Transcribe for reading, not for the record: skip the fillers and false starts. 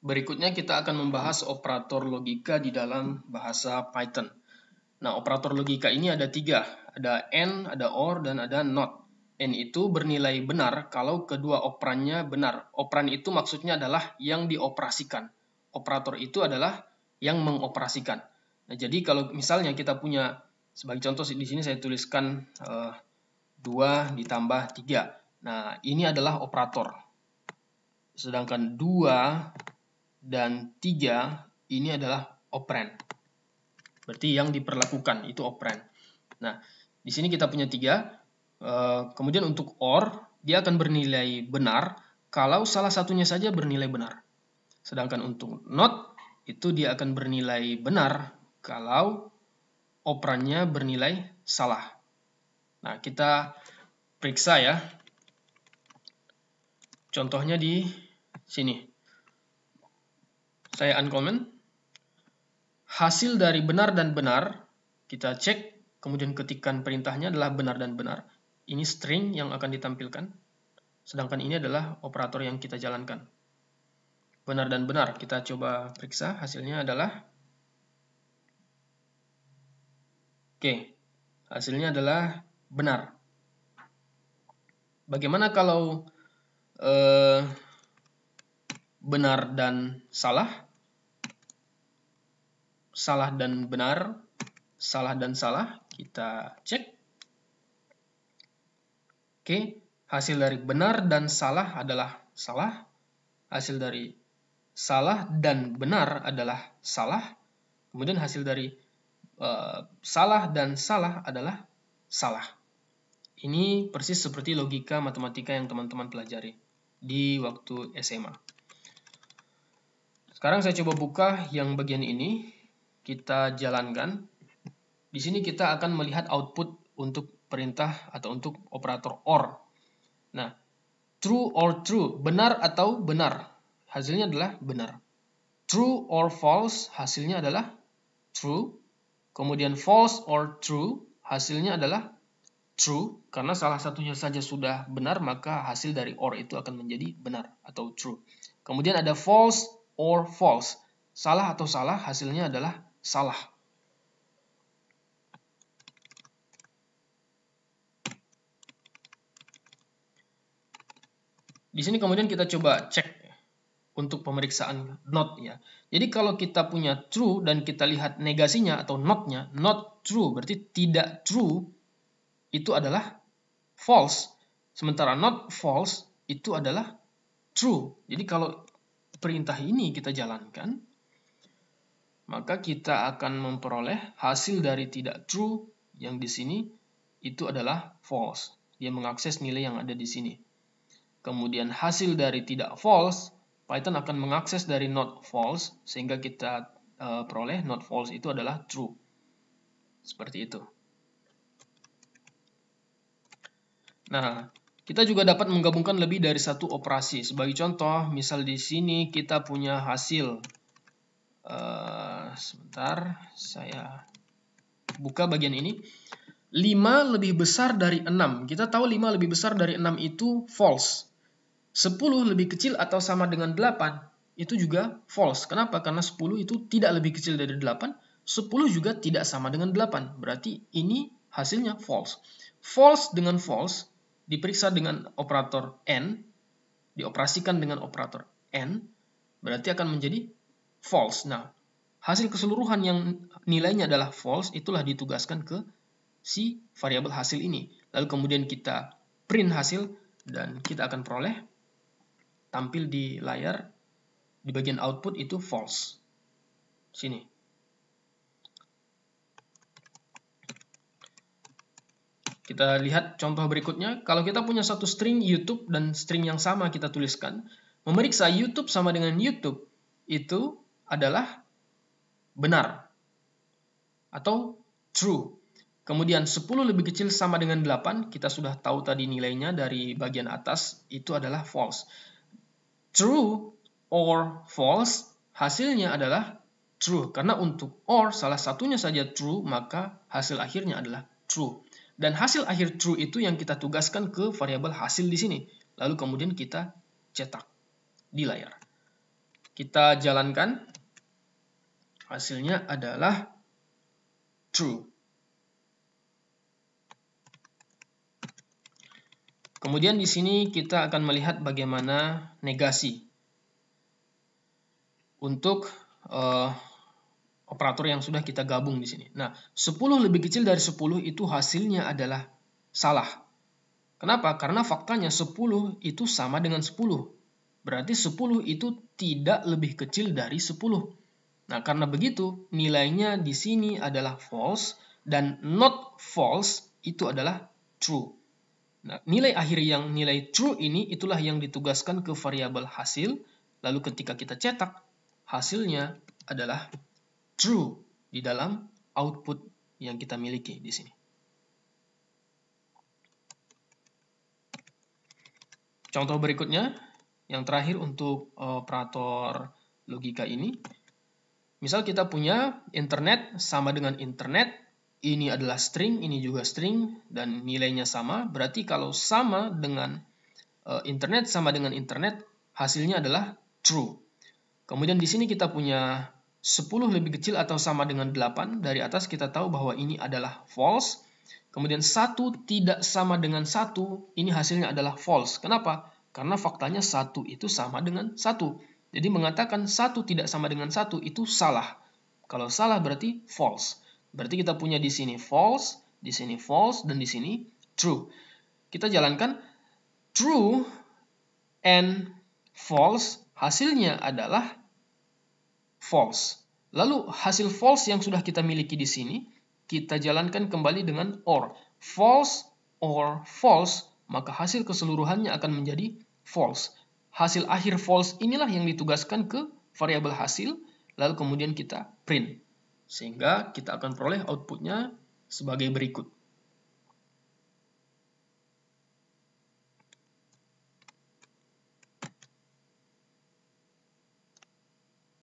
Berikutnya kita akan membahas operator logika di dalam bahasa Python. Nah, operator logika ini ada 3. Ada AND, ada OR, dan ada NOT. AND itu bernilai benar kalau kedua operannya benar. Operan itu maksudnya adalah yang dioperasikan. Operator itu adalah yang mengoperasikan. Nah, jadi kalau misalnya kita punya, sebagai contoh di sini saya tuliskan 2 ditambah 3. Nah, ini adalah operator. Sedangkan 2 dan 3 ini adalah operand. Berarti yang diperlakukan itu operand. Nah, di sini kita punya 3. Kemudian untuk OR, dia akan bernilai benar kalau salah satunya saja bernilai benar. Sedangkan untuk NOT, itu dia akan bernilai benar kalau operannya bernilai salah. Nah, kita periksa ya. Contohnya di sini. Saya uncomment. Hasil dari benar dan benar, kita cek, kemudian ketikkan perintahnya adalah benar dan benar. Ini string yang akan ditampilkan. Sedangkan ini adalah operator yang kita jalankan. Benar dan benar, kita coba periksa, hasilnya adalah oke, hasilnya adalah benar. Bagaimana kalau benar dan salah? Salah dan benar, salah dan salah, kita cek. Oke, hasil dari benar dan salah adalah salah. Hasil dari salah dan benar adalah salah. Kemudian hasil dari salah dan salah adalah salah. Ini persis seperti logika matematika yang teman-teman pelajari di waktu SMA. Sekarang saya coba buka yang bagian ini. Kita jalankan. Di sini kita akan melihat output untuk perintah atau untuk operator OR. Nah, true or true, benar atau benar, hasilnya adalah benar. True or false, hasilnya adalah true. Kemudian false or true, hasilnya adalah true. Karena salah satunya saja sudah benar, maka hasil dari OR itu akan menjadi benar atau true. Kemudian ada false or false. Salah atau salah, hasilnya adalah salah. Di sini kemudian kita coba cek untuk pemeriksaan not ya. Jadi kalau kita punya true dan kita lihat negasinya atau not-nya, not true berarti tidak true, itu adalah false. Sementara not false itu adalah true. Jadi kalau perintah ini kita jalankan, maka kita akan memperoleh hasil dari tidak true yang di sini itu adalah false. Dia mengakses nilai yang ada di sini. Kemudian hasil dari tidak false, Python akan mengakses dari not false, sehingga kita peroleh not false itu adalah true. Seperti itu. Nah, kita juga dapat menggabungkan lebih dari satu operasi. Sebagai contoh, misal di sini kita punya hasil. Sebentar, saya buka bagian ini. 5 lebih besar dari 6. Kita tahu 5 lebih besar dari 6 itu false. 10 lebih kecil atau sama dengan 8 itu juga false. Kenapa? Karena 10 itu tidak lebih kecil dari 8. 10 juga tidak sama dengan 8. Berarti ini hasilnya false. False dengan false diperiksa dengan operator AND, dioperasikan dengan operator AND, berarti akan menjadi false. Nah, hasil keseluruhan yang nilainya adalah false, itulah ditugaskan ke si variabel hasil ini. Lalu kemudian kita print hasil dan kita akan peroleh tampil di layar di bagian output itu false. Sini. Kita lihat contoh berikutnya. Kalau kita punya satu string YouTube dan string yang sama kita tuliskan, memeriksa YouTube sama dengan YouTube itu adalah benar atau true. Kemudian 10 lebih kecil sama dengan 8, kita sudah tahu tadi nilainya dari bagian atas, itu adalah false. True or false, hasilnya adalah true. Karena untuk or, salah satunya saja true, maka hasil akhirnya adalah true. Dan hasil akhir true itu yang kita tugaskan ke variabel hasil di sini. Lalu kemudian kita cetak di layar. Kita jalankan. Hasilnya adalah true. Kemudian di sini kita akan melihat bagaimana negasi untuk operator yang sudah kita gabung di sini. Nah, 10 lebih kecil dari 10 itu hasilnya adalah salah. Kenapa? Karena faktanya 10 itu sama dengan 10. Berarti 10 itu tidak lebih kecil dari 10. Nah, karena begitu, nilainya di sini adalah false dan not false itu adalah true. Nah, nilai akhir yang nilai true ini itulah yang ditugaskan ke variabel hasil. Lalu ketika kita cetak, hasilnya adalah true di dalam output yang kita miliki di sini. Contoh berikutnya, yang terakhir untuk operator logika ini. Misal kita punya internet sama dengan internet. Ini adalah string, ini juga string, dan nilainya sama. Berarti kalau sama dengan internet sama dengan internet, hasilnya adalah true. Kemudian di sini kita punya 10 lebih kecil atau sama dengan 8. Dari atas kita tahu bahwa ini adalah false. Kemudian 1 tidak sama dengan 1, ini hasilnya adalah false. Kenapa? Karena faktanya 1 itu sama dengan 1. Jadi mengatakan 1 tidak sama dengan 1 itu salah. Kalau salah berarti false. Berarti kita punya di sini false, dan di sini true. Kita jalankan true and false, hasilnya adalah false. Lalu hasil false yang sudah kita miliki di sini, kita jalankan kembali dengan or. False or false, maka hasil keseluruhannya akan menjadi false. Hasil akhir false inilah yang ditugaskan ke variabel hasil, lalu kemudian kita print. Sehingga kita akan peroleh outputnya sebagai berikut.